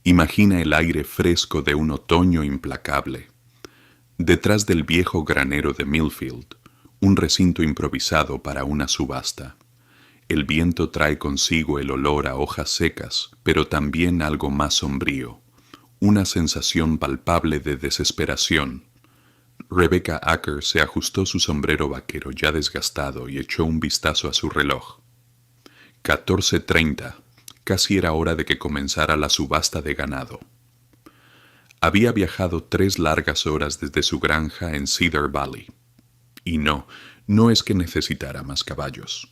Imagina el aire fresco de un otoño implacable. Detrás del viejo granero de Millfield, un recinto improvisado para una subasta. El viento trae consigo el olor a hojas secas, pero también algo más sombrío, una sensación palpable de desesperación. Rebecca Acker se ajustó su sombrero vaquero ya desgastado y echó un vistazo a su reloj. 14:30. Casi era hora de que comenzara la subasta de ganado. Había viajado 3 largas horas desde su granja en Cedar Valley. Y no es que necesitara más caballos.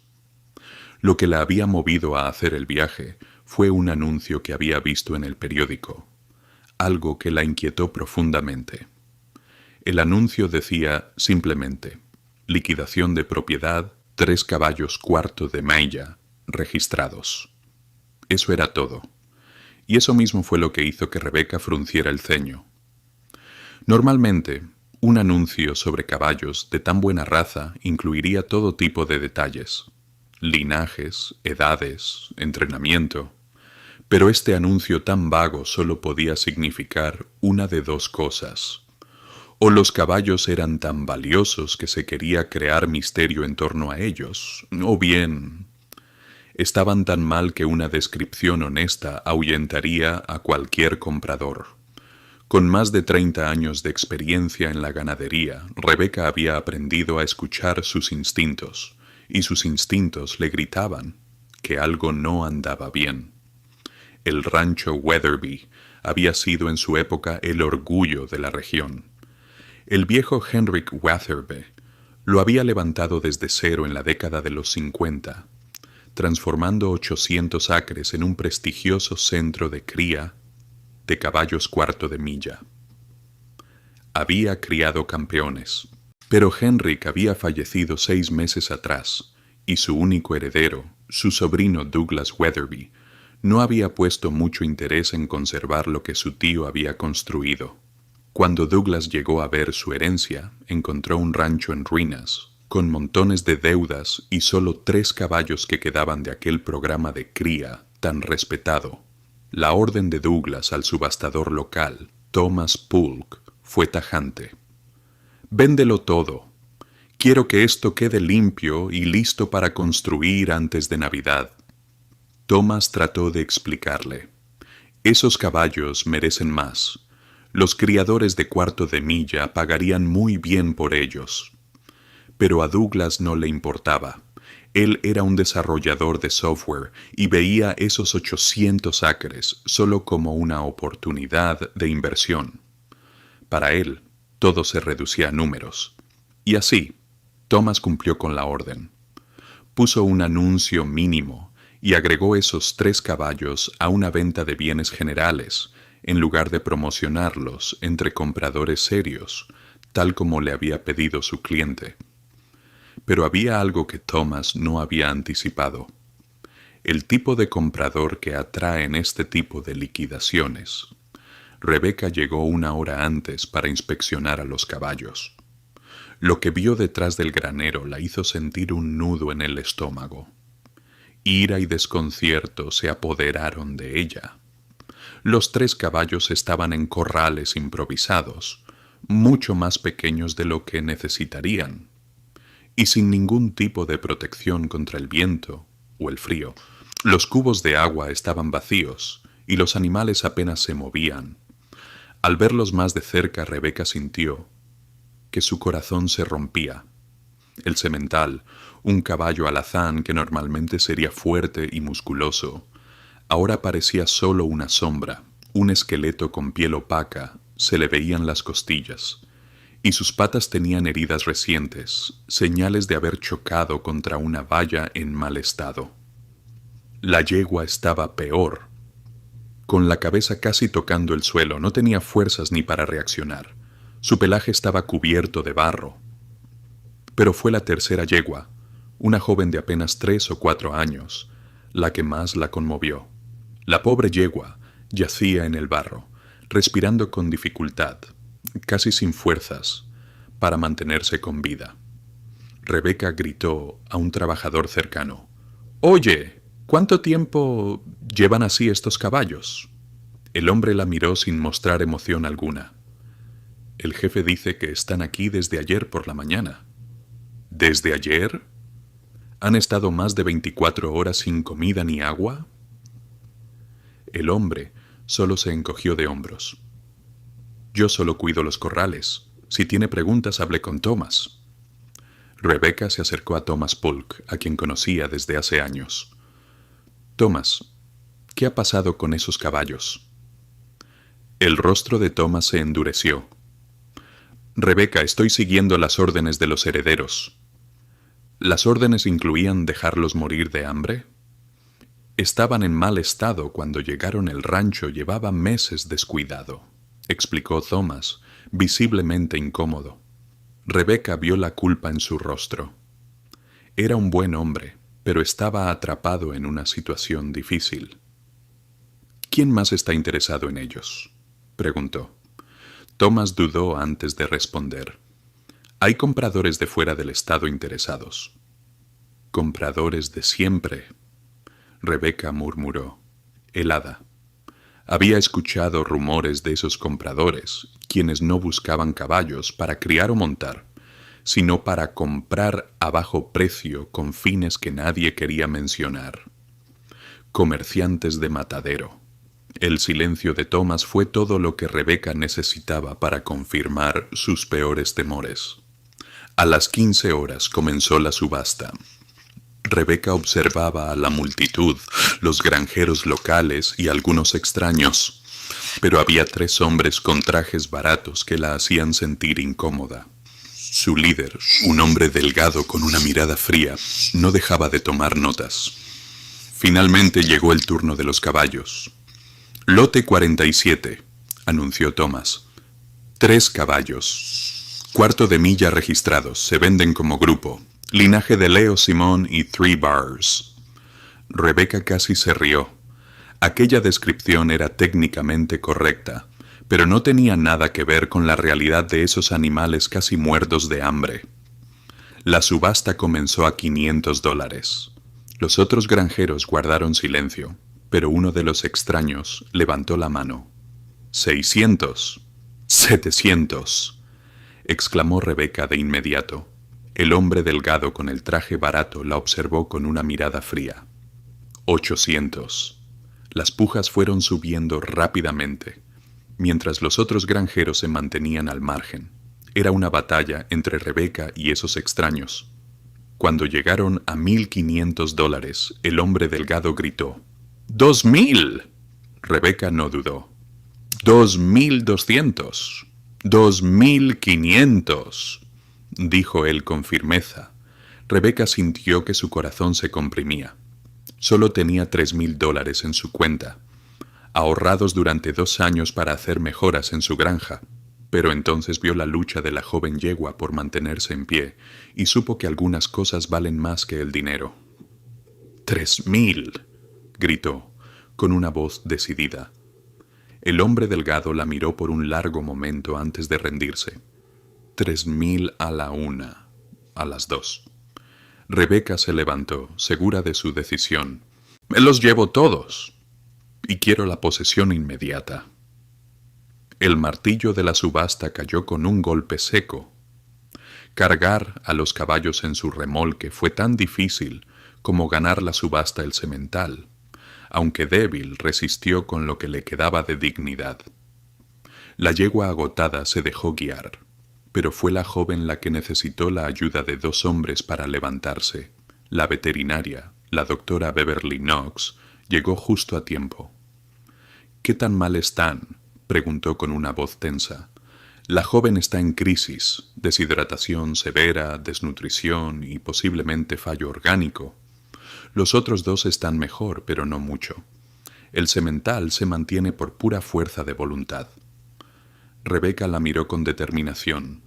Lo que la había movido a hacer el viaje fue un anuncio que había visto en el periódico, algo que la inquietó profundamente. El anuncio decía simplemente, liquidación de propiedad, 3 caballos cuarto de milla, registrados. Eso era todo. Y eso mismo fue lo que hizo que Rebecca frunciera el ceño. Normalmente, un anuncio sobre caballos de tan buena raza incluiría todo tipo de detalles, linajes, edades, entrenamiento, pero este anuncio tan vago solo podía significar una de dos cosas. O los caballos eran tan valiosos que se quería crear misterio en torno a ellos, o bien estaban tan mal que una descripción honesta ahuyentaría a cualquier comprador. Con más de 30 años de experiencia en la ganadería, Rebecca había aprendido a escuchar sus instintos, y sus instintos le gritaban que algo no andaba bien. El rancho Weatherby había sido en su época el orgullo de la región. El viejo Henrik Weatherby lo había levantado desde cero en la década de los 50, transformando 800 acres en un prestigioso centro de cría de caballos cuarto de milla. Había criado campeones, pero Henrik había fallecido 6 meses atrás, y su único heredero, su sobrino Douglas Weatherby, no había puesto mucho interés en conservar lo que su tío había construido. Cuando Douglas llegó a ver su herencia, encontró un rancho en ruinas, con montones de deudas y solo 3 caballos que quedaban de aquel programa de cría tan respetado. La orden de Douglas al subastador local, Thomas Polk, fue tajante. «Véndelo todo. Quiero que esto quede limpio y listo para construir antes de Navidad». Thomas trató de explicarle. «Esos caballos merecen más. Los criadores de cuarto de milla pagarían muy bien por ellos». Pero a Douglas no le importaba. Él era un desarrollador de software y veía esos 800 acres solo como una oportunidad de inversión. Para él, todo se reducía a números. Y así, Thomas cumplió con la orden. Puso un anuncio mínimo y agregó esos 3 caballos a una venta de bienes generales, en lugar de promocionarlos entre compradores serios, tal como le había pedido su cliente. Pero había algo que Thomas no había anticipado. El tipo de comprador que atraen este tipo de liquidaciones. Rebecca llegó 1 hora antes para inspeccionar a los caballos. Lo que vio detrás del granero la hizo sentir un nudo en el estómago. Ira y desconcierto se apoderaron de ella. Los 3 caballos estaban en corrales improvisados, mucho más pequeños de lo que necesitarían, y sin ningún tipo de protección contra el viento o el frío. Los cubos de agua estaban vacíos y los animales apenas se movían. Al verlos más de cerca, Rebecca sintió que su corazón se rompía. El semental, un caballo alazán que normalmente sería fuerte y musculoso, ahora parecía solo una sombra, un esqueleto con piel opaca, se le veían las costillas, y sus patas tenían heridas recientes, señales de haber chocado contra una valla en mal estado. La yegua estaba peor. Con la cabeza casi tocando el suelo, no tenía fuerzas ni para reaccionar. Su pelaje estaba cubierto de barro. Pero fue la tercera yegua, una joven de apenas 3 o 4 años, la que más la conmovió. La pobre yegua yacía en el barro, respirando con dificultad, casi sin fuerzas, para mantenerse con vida. Rebecca gritó a un trabajador cercano: «Oye, ¿cuánto tiempo llevan así estos caballos?». El hombre la miró sin mostrar emoción alguna. El jefe dice que están aquí desde ayer por la mañana. ¿Desde ayer? ¿Han estado más de 24 horas sin comida ni agua? El hombre solo se encogió de hombros. Yo solo cuido los corrales. Si tiene preguntas, hable con Thomas. Rebecca se acercó a Thomas Polk, a quien conocía desde hace años. Thomas, ¿qué ha pasado con esos caballos? El rostro de Thomas se endureció. Rebecca, estoy siguiendo las órdenes de los herederos. ¿Las órdenes incluían dejarlos morir de hambre? Estaban en mal estado cuando llegaron al rancho, llevaba meses descuidado, explicó Thomas, visiblemente incómodo. Rebecca vio la culpa en su rostro. Era un buen hombre, pero estaba atrapado en una situación difícil. ¿Quién más está interesado en ellos?, preguntó. Thomas dudó antes de responder. Hay compradores de fuera del estado interesados. Compradores de siempre. Rebecca murmuró, helada. Había escuchado rumores de esos compradores, quienes no buscaban caballos para criar o montar, sino para comprar a bajo precio con fines que nadie quería mencionar. Comerciantes de matadero. El silencio de Thomas fue todo lo que Rebecca necesitaba para confirmar sus peores temores. A las 15 horas comenzó la subasta. Rebecca observaba a la multitud, los granjeros locales y algunos extraños, pero había 3 hombres con trajes baratos que la hacían sentir incómoda. Su líder, un hombre delgado con una mirada fría, no dejaba de tomar notas. Finalmente llegó el turno de los caballos. Lote 47, anunció Thomas. 3 caballos. Cuarto de milla registrados, se venden como grupo. Linaje de Leo Simón y 3 Bars. Rebecca casi se rió. Aquella descripción era técnicamente correcta, pero no tenía nada que ver con la realidad de esos animales casi muertos de hambre. La subasta comenzó a $500. Los otros granjeros guardaron silencio, pero uno de los extraños levantó la mano. «$600, $700», exclamó Rebecca de inmediato. El hombre delgado con el traje barato la observó con una mirada fría. $800. Las pujas fueron subiendo rápidamente, mientras los otros granjeros se mantenían al margen. Era una batalla entre Rebecca y esos extraños. Cuando llegaron a $1,500, el hombre delgado gritó: «¡2,000!». Rebecca no dudó. «2,200. $2,500», dijo él con firmeza. Rebecca sintió que su corazón se comprimía. Solo tenía $3,000 en su cuenta, ahorrados durante 2 años para hacer mejoras en su granja, pero entonces vio la lucha de la joven yegua por mantenerse en pie y supo que algunas cosas valen más que el dinero. «$3,000», gritó, con una voz decidida. El hombre delgado la miró por un largo momento antes de rendirse. 3,000 a la 1, a las 2. Rebecca se levantó, segura de su decisión. «Me los llevo todos, y quiero la posesión inmediata». El martillo de la subasta cayó con un golpe seco. Cargar a los caballos en su remolque fue tan difícil como ganar la subasta el semental, aunque débil resistió con lo que le quedaba de dignidad. La yegua agotada se dejó guiar, pero fue la joven la que necesitó la ayuda de 2 hombres para levantarse. La veterinaria, la doctora Beverly Knox, llegó justo a tiempo. «¿Qué tan mal están?», preguntó con una voz tensa. «La joven está en crisis, deshidratación severa, desnutrición y posiblemente fallo orgánico. Los otros 2 están mejor, pero no mucho. El semental se mantiene por pura fuerza de voluntad». Rebecca la miró con determinación.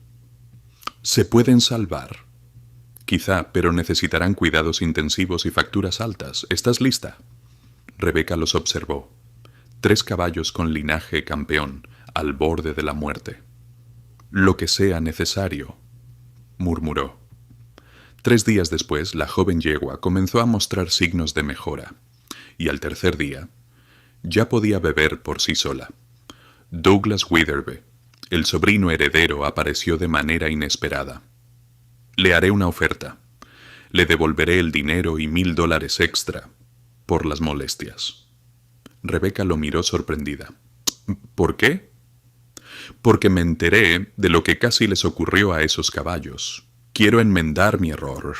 «Se pueden salvar. Quizá, pero necesitarán cuidados intensivos y facturas altas. ¿Estás lista?». Rebecca los observó. 3 caballos con linaje campeón, al borde de la muerte. «Lo que sea necesario», murmuró. 3 días después, la joven yegua comenzó a mostrar signos de mejora, y al tercer día, Ya podía beber por sí sola. Douglas Witherby, el sobrino heredero, apareció de manera inesperada. Le haré una oferta. Le devolveré el dinero y $1000 extra por las molestias. Rebecca lo miró sorprendida. ¿Por qué? Porque me enteré de lo que casi les ocurrió a esos caballos. Quiero enmendar mi error.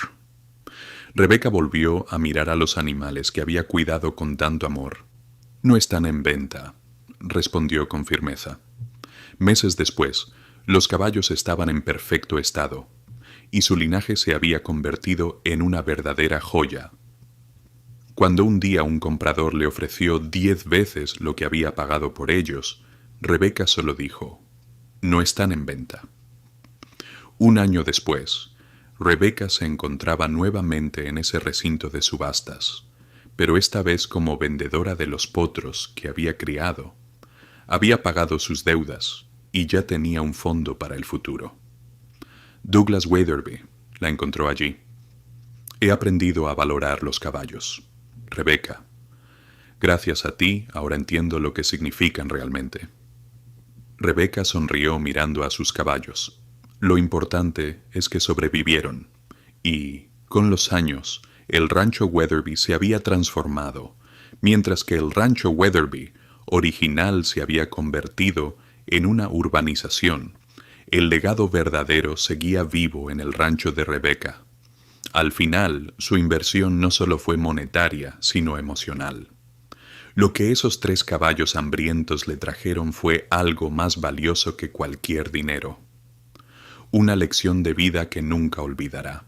Rebecca volvió a mirar a los animales que había cuidado con tanto amor. No están en venta, respondió con firmeza. Meses después, los caballos estaban en perfecto estado, y su linaje se había convertido en una verdadera joya. Cuando un día un comprador le ofreció 10 veces lo que había pagado por ellos, Rebecca solo dijo, no están en venta. Un año después, Rebecca se encontraba nuevamente en ese recinto de subastas, pero esta vez como vendedora de los potros que había criado. Había pagado sus deudas y ya tenía un fondo para el futuro. Douglas Witherby la encontró allí. He aprendido a valorar los caballos. Rebecca, gracias a ti ahora entiendo lo que significan realmente. Rebecca sonrió mirando a sus caballos. Lo importante es que sobrevivieron y, con los años, el rancho Witherby se había transformado, mientras que el rancho Witherby original se había convertido en una urbanización. El legado verdadero seguía vivo en el rancho de Rebecca. Al final, su inversión no solo fue monetaria, sino emocional. Lo que esos 3 caballos hambrientos le trajeron fue algo más valioso que cualquier dinero. Una lección de vida que nunca olvidará.